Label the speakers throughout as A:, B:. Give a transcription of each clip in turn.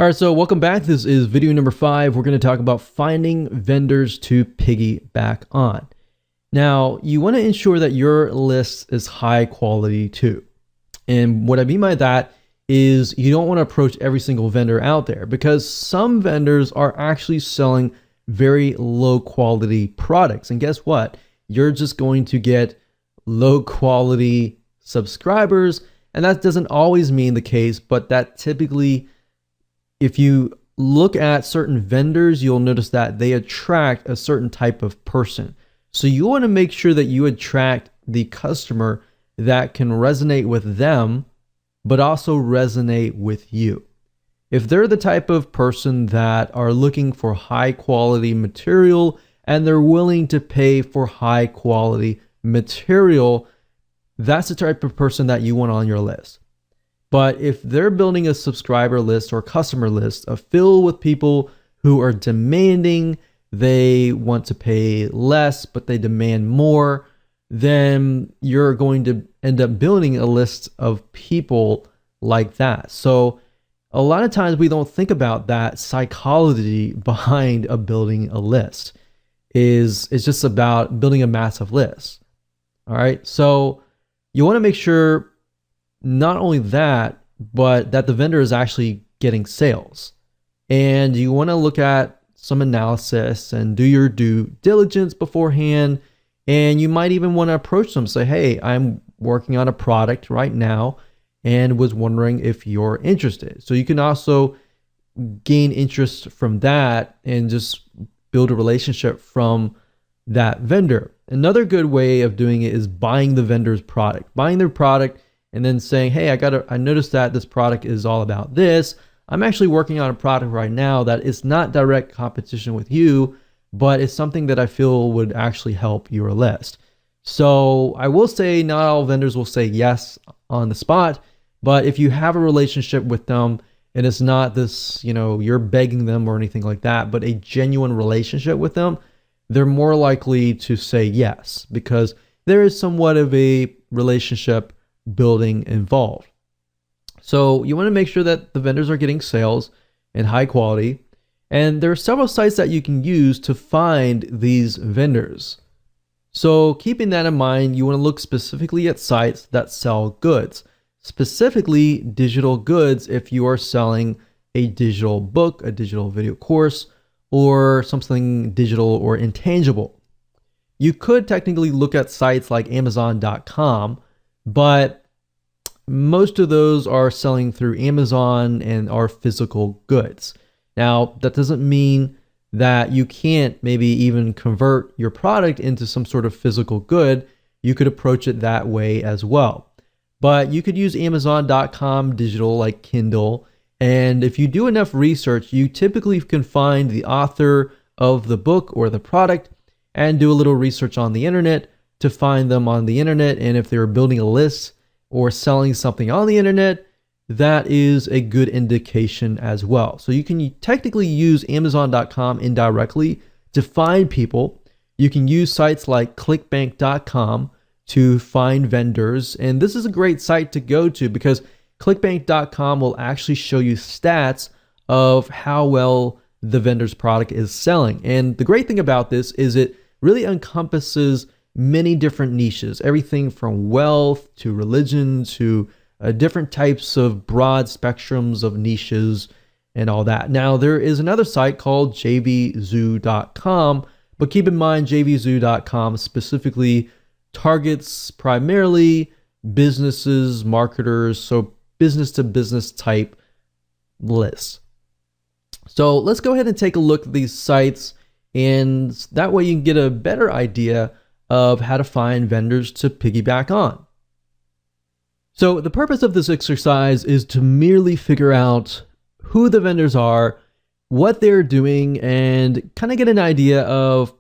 A: All right, so welcome back. This is video number 5. We're going to talk about finding vendors to piggyback on. Now, you want to ensure that your list is high quality too. And what I mean by that is you don't want to approach every single vendor out there, because some vendors are actually selling very low quality products. And guess what? You're just going to get low quality subscribers. And that doesn't always mean the case, but that typically, if you look at certain vendors, you'll notice that they attract a certain type of person. So you want to make sure that you attract the customer that can resonate with them, but also resonate with you. If they're the type of person that are looking for high quality material and they're willing to pay for high quality material, that's the type of person that you want on your list. But if they're building a subscriber list or customer list filled with people who are demanding, they want to pay less, but they demand more, then you're going to end up building a list of people like that. So a lot of times we don't think about that psychology behind building a list. It's just about building a massive list. All right. So you want to make sure not only that, but that the vendor is actually getting sales. And you want to look at some analysis and do your due diligence beforehand. And you might even want to approach them, say, hey, I'm working on a product right now and was wondering if you're interested. So you can also gain interest from that and just build a relationship from that vendor. Another good way of doing it is buying the vendor's product, buying their product, and then saying, hey, I noticed that this product is all about this. I'm actually working on a product right now that is not direct competition with you, but it's something that I feel would actually help your list. So I will say not all vendors will say yes on the spot, but if you have a relationship with them and it's not this, you're begging them or anything like that, but a genuine relationship with them, they're more likely to say yes, because there is somewhat of a relationship building involved. So you want to make sure that the vendors are getting sales and high quality. And there are several sites that you can use to find these vendors. So keeping that in mind, you want to look specifically at sites that sell goods, specifically digital goods. If you are selling a digital book, a digital video course, or something digital or intangible. You could technically look at sites like Amazon.com, but most of those are selling through Amazon and are physical goods. Now, that doesn't mean that you can't maybe even convert your product into some sort of physical good. You could approach it that way as well. But you could use Amazon.com digital like Kindle. And if you do enough research, you typically can find the author of the book or the product and do a little research on the internet to find them on the internet. And if they're building a list or selling something on the internet, that is a good indication as well. So you can technically use Amazon.com indirectly to find people. You can use sites like clickbank.com to find vendors. And this is a great site to go to because clickbank.com will actually show you stats of how well the vendor's product is selling. And the great thing about this is it really encompasses many different niches, everything from wealth to religion to different types of broad spectrums of niches and all that. Now, there is another site called jvzoo.com, but keep in mind jvzoo.com specifically targets primarily businesses, marketers, so business to business type lists. So let's go ahead and take a look at these sites, and that way you can get a better idea of how to find vendors to piggyback on. So the purpose of this exercise is to merely figure out who the vendors are, what they're doing, and kind of get an idea of,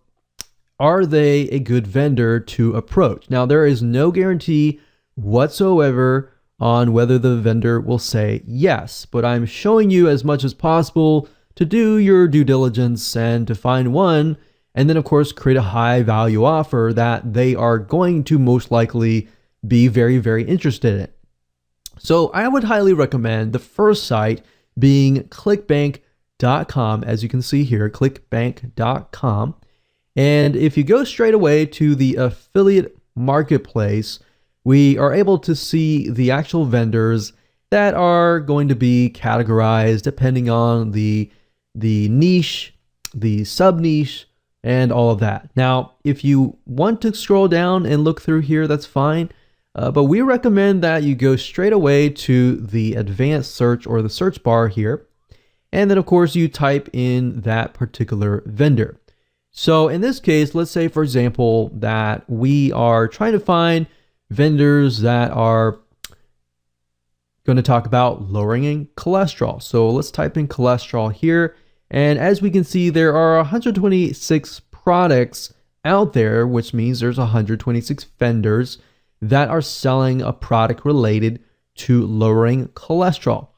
A: are they a good vendor to approach? Now, there is no guarantee whatsoever on whether the vendor will say yes, but I'm showing you as much as possible to do your due diligence and to find one, and then of course create a high value offer that they are going to most likely be very, very interested in. So I would highly recommend the first site being clickbank.com, as you can see here, clickbank.com. And if you go straight away to the affiliate marketplace, we are able to see the actual vendors that are going to be categorized depending on the niche, the sub niche, and all of that. Now, if you want to scroll down and look through here, that's fine. But we recommend that you go straight away to the advanced search or the search bar here. And then of course you type in that particular vendor. So in this case, let's say for example, that we are trying to find vendors that are going to talk about lowering cholesterol. So let's type in cholesterol here. And as we can see, there are 126 products out there, which means there's 126 vendors that are selling a product related to lowering cholesterol.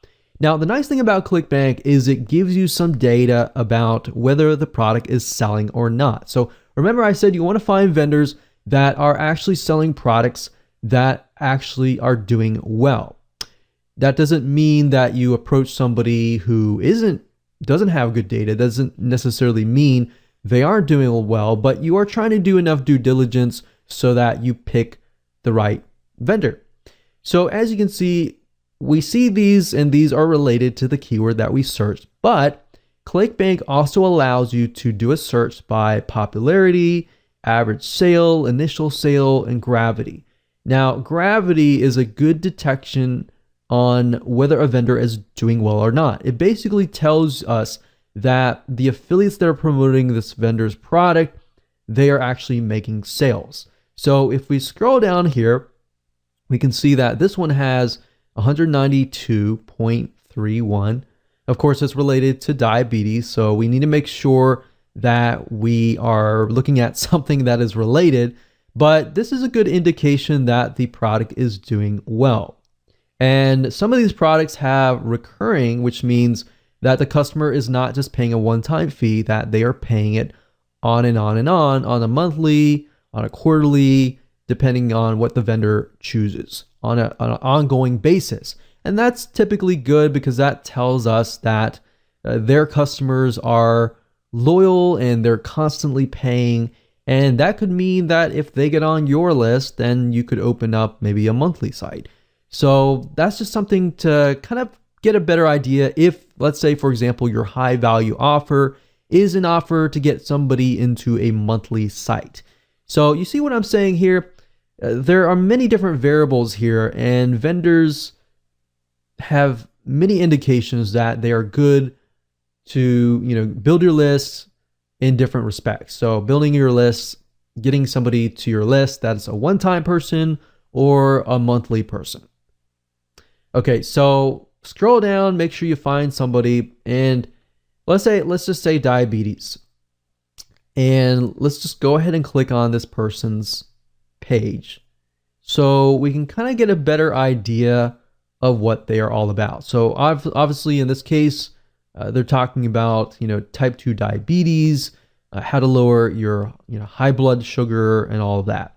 A: Now, the nice thing about ClickBank is it gives you some data about whether the product is selling or not. So remember I said you want to find vendors that are actually selling products that actually are doing well. That doesn't mean that you approach somebody who doesn't have good data. Doesn't necessarily mean they aren't doing well, but you are trying to do enough due diligence so that you pick the right vendor. So as you can see, we see these and these are related to the keyword that we searched, but ClickBank also allows you to do a search by popularity, average sale, initial sale, and gravity. Now, gravity is a good detection on whether a vendor is doing well or not. It basically tells us that the affiliates that are promoting this vendor's product, they are actually making sales. So if we scroll down here, we can see that this one has 192.31. Of course, it's related to diabetes, so we need to make sure that we are looking at something that is related, but this is a good indication that the product is doing well. And some of these products have recurring, which means that the customer is not just paying a one-time fee, that they are paying it on and on and on a monthly, on a quarterly, depending on what the vendor chooses, on an ongoing basis. And that's typically good because that tells us that their customers are loyal and they're constantly paying. And that could mean that if they get on your list, then you could open up maybe a monthly site. So that's just something to kind of get a better idea if, let's say, for example, your high value offer is an offer to get somebody into a monthly site. So you see what I'm saying here? There are many different variables here, and vendors have many indications that they are good to, build your lists in different respects. So building your lists, getting somebody to your list that's a one-time person or a monthly person. Okay, so scroll down, make sure you find somebody, and let's just say diabetes. And let's just go ahead and click on this person's page so we can kind of get a better idea of what they are all about. So obviously in this case, they're talking about, type 2 diabetes, how to lower your, high blood sugar and all of that.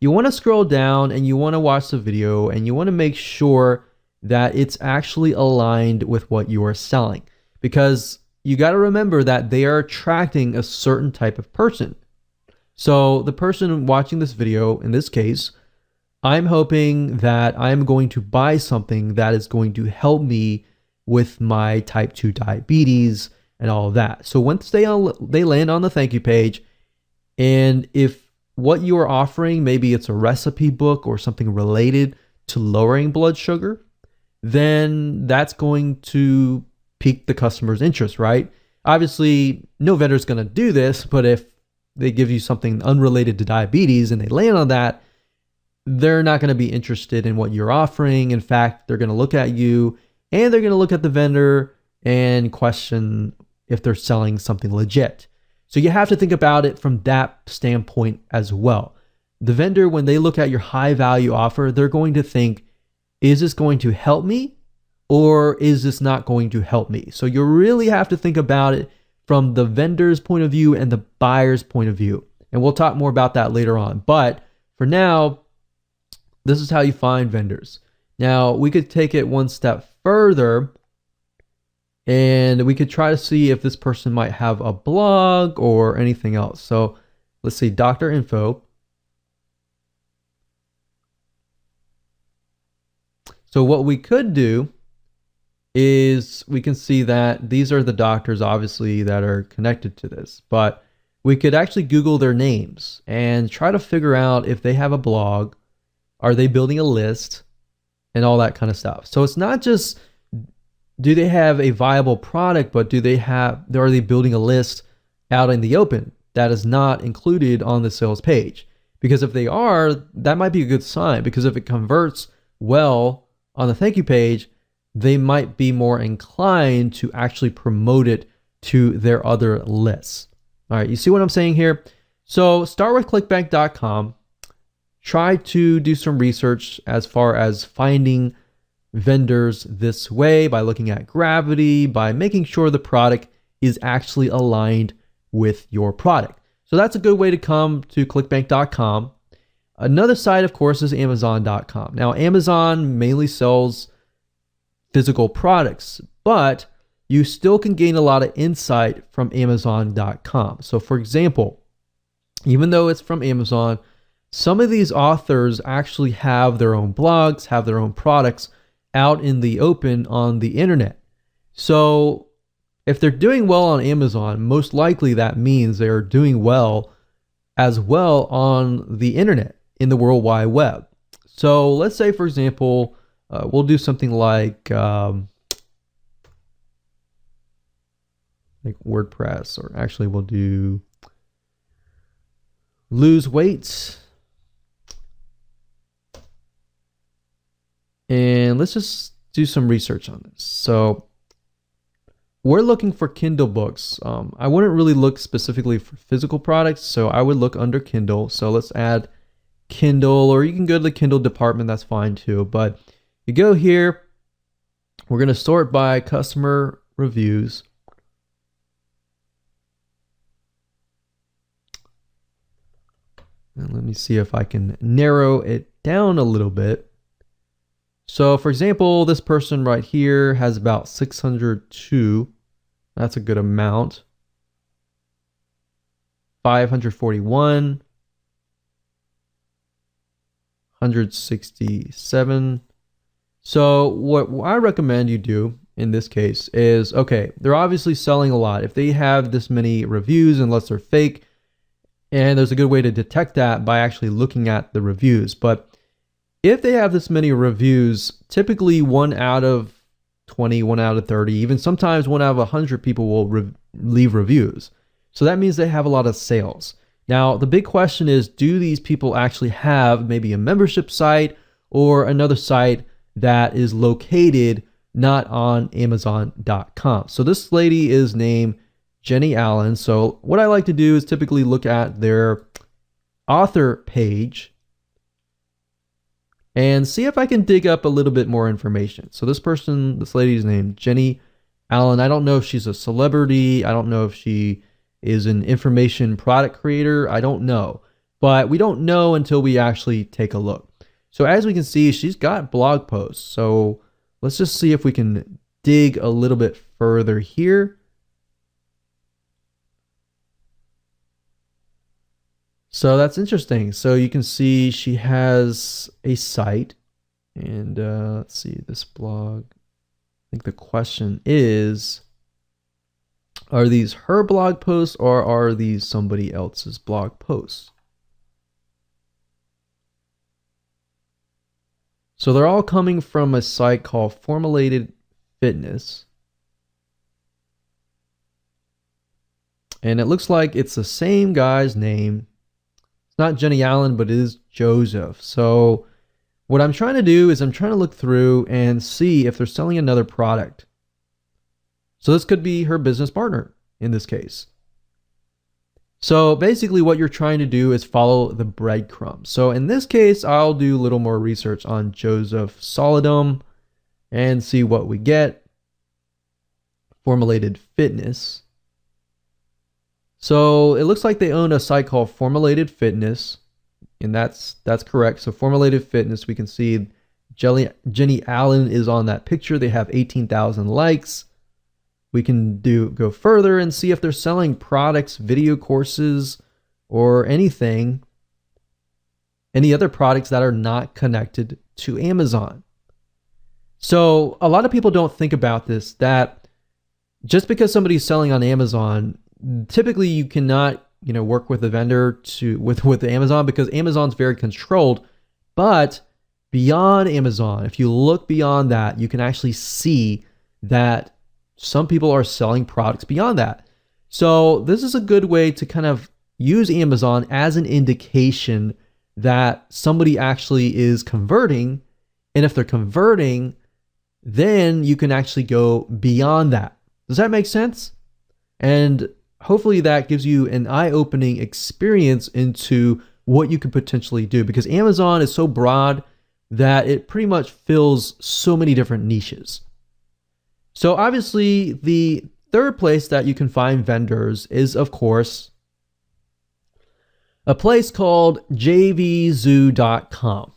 A: You want to scroll down and you want to watch the video and you want to make sure that it's actually aligned with what you are selling, because you got to remember that they are attracting a certain type of person. So the person watching this video, in this case, I'm hoping that I'm going to buy something that is going to help me with my type 2 diabetes and all of that. So once they land on the thank you page, and if what you are offering, maybe it's a recipe book or something related to lowering blood sugar, then that's going to pique the customer's interest, right? Obviously, no vendor is going to do this, but if they give you something unrelated to diabetes and they land on that, they're not going to be interested in what you're offering. In fact, they're going to look at you and they're going to look at the vendor and question if they're selling something legit. So you have to think about it from that standpoint as well. The vendor, when they look at your high value offer, they're going to think, is this going to help me or is this not going to help me? So you really have to think about it from the vendor's point of view and the buyer's point of view. And we'll talk more about that later on. But for now, this is how you find vendors. Now, we could take it one step further And we could try to see if this person might have a blog or anything else. So let's see, doctor info. So what we could do is we can see that these are the doctors, obviously, that are connected to this. But we could actually Google their names and try to figure out if they have a blog, are they building a list, and all that kind of stuff. So it's not just do they have a viable product, but are they building a list out in the open that is not included on the sales page? Because if they are, that might be a good sign, because if it converts well on the thank you page, they might be more inclined to actually promote it to their other lists. All right, you see what I'm saying here? So start with clickbank.com. Try to do some research as far as finding vendors this way by looking at gravity, by making sure the product is actually aligned with your product. So that's a good way to come to clickbank.com. Another site, of course, is amazon.com. Now, Amazon mainly sells physical products, but you still can gain a lot of insight from amazon.com. So for example, even though it's from Amazon, some of these authors actually have their own blogs, have their own products out in the open on the internet. So if they're doing well on Amazon, most likely that means they're doing well as well on the internet, in the World Wide Web. So let's say, for example, we'll do something like WordPress, or actually we'll do lose weight. And let's just do some research on this. So we're looking for Kindle books. I wouldn't really look specifically for physical products, so I would look under Kindle. So let's add Kindle, or you can go to the Kindle department, that's fine too. But you go here, we're going to sort by customer reviews. And let me see if I can narrow it down a little bit. So for example, this person right here has about 602. That's a good amount. 541. 167. So what I recommend you do in this case is, okay, they're obviously selling a lot. If they have this many reviews, unless they're fake, and there's a good way to detect that by actually looking at the reviews. But if they have this many reviews, typically 1 out of 20, 1 out of 30, even sometimes 1 out of 100 people will leave reviews. So that means they have a lot of sales. Now, the big question is, do these people actually have maybe a membership site or another site that is located not on Amazon.com? So this lady is named Jenny Allen. So what I like to do is typically look at their author page and see if I can dig up a little bit more information. So this lady's named Jenny Allen. I don't know if she's a celebrity. I don't know if she is an information product creator. I don't know. But we don't know until we actually take a look. So as we can see, she's got blog posts. So let's just see if we can dig a little bit further here. So that's interesting. So you can see she has a site, and let's see this blog. I think the question is, are these her blog posts or are these somebody else's blog posts? So they're all coming from a site called Formulated Fitness. And it looks like it's the same guy's name. It's not Jenny Allen, but it is Joseph. So what I'm trying to do is I'm trying to look through and see if they're selling another product. So this could be her business partner in this case. So basically what you're trying to do is follow the breadcrumbs. So in this case, I'll do a little more research on Joseph Solidum and see what we get. Formulated Fitness. So it looks like they own a site called Formulated Fitness, and that's correct. So Formulated Fitness, we can see Jenny Allen is on that picture. They have 18,000 likes. we can go further and see if they're selling products, video courses, or anything, any other products that are not connected to Amazon. So a lot of people don't think about this, that just because somebody's selling on Amazon, typically you cannot, work with a vendor with Amazon, because Amazon's very controlled. But beyond Amazon, if you look beyond that, you can actually see that some people are selling products beyond that. So this is a good way to kind of use Amazon as an indication that somebody actually is converting. And if they're converting, then you can actually go beyond that. Does that make sense? And hopefully that gives you an eye-opening experience into what you could potentially do, because Amazon is so broad that it pretty much fills so many different niches. So obviously the third place that you can find vendors is, of course, a place called jvzoo.com.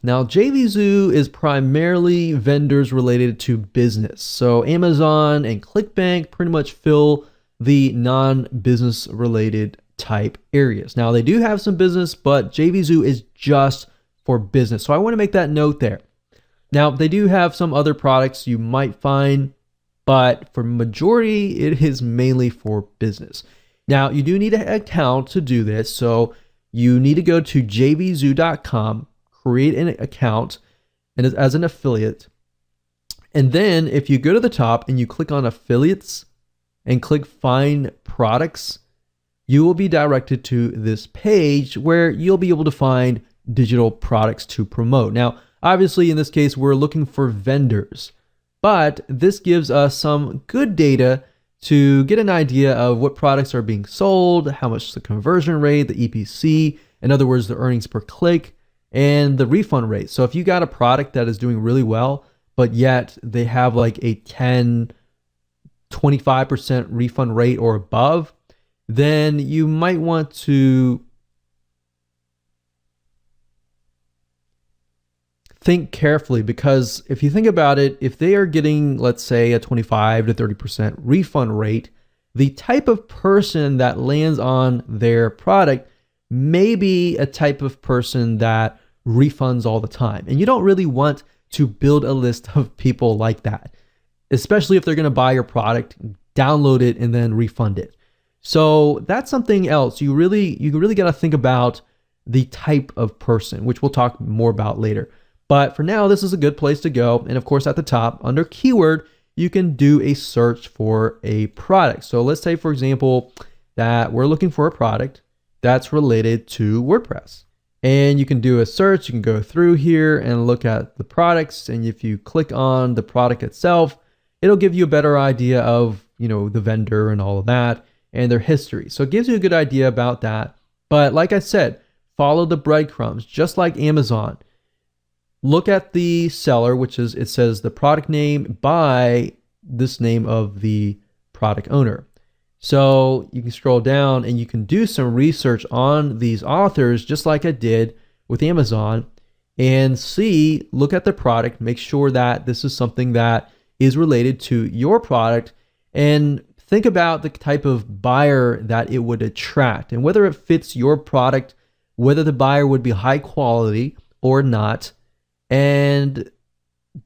A: Now, JVZoo is primarily vendors related to business. So Amazon and ClickBank pretty much fill the non-business related type areas. Now, they do have some business, but JVZoo is just for business. So I want to make that note there. Now, they do have some other products you might find, but for majority, it is mainly for business. Now, you do need an account to do this. So you need to go to jvzoo.com, create an account and as an affiliate. And then if you go to the top and you click on affiliates and click find products, you will be directed to this page where you'll be able to find digital products to promote. Now, obviously in this case, we're looking for vendors, but this gives us some good data to get an idea of what products are being sold, how much the conversion rate, the EPC, in other words, the earnings per click, and the refund rate. So if you got a product that is doing really well, but yet they have like a 10, 25% refund rate or above, then you might want to think carefully, because if you think about it, if they are getting, let's say, a 25 to 30% refund rate, the type of person that lands on their product may be a type of person that refunds all the time. And you don't really want to build a list of people like that, especially if they're going to buy your product, download it, and then refund it. So that's something else. You really got to think about the type of person, which we'll talk more about later. But for now, this is a good place to go. And of course, at the top under keyword, you can do a search for a product. So let's say, for example, that we're looking for a product that's related to WordPress. And you can do a search. You can go through here and look at the products. And if you click on the product itself, it'll give you a better idea of, the vendor and all of that and their history. So it gives you a good idea about that. But like I said, follow the breadcrumbs, just like Amazon. Look at the seller, it says the product name by this name of the product owner. So you can scroll down and you can do some research on these authors, just like I did with Amazon, and look at the product, make sure that this is something that is related to your product, and think about the type of buyer that it would attract and whether it fits your product, whether the buyer would be high quality or not, and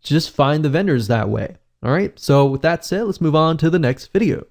A: just find the vendors that way. All right. So with that said, let's move on to the next video.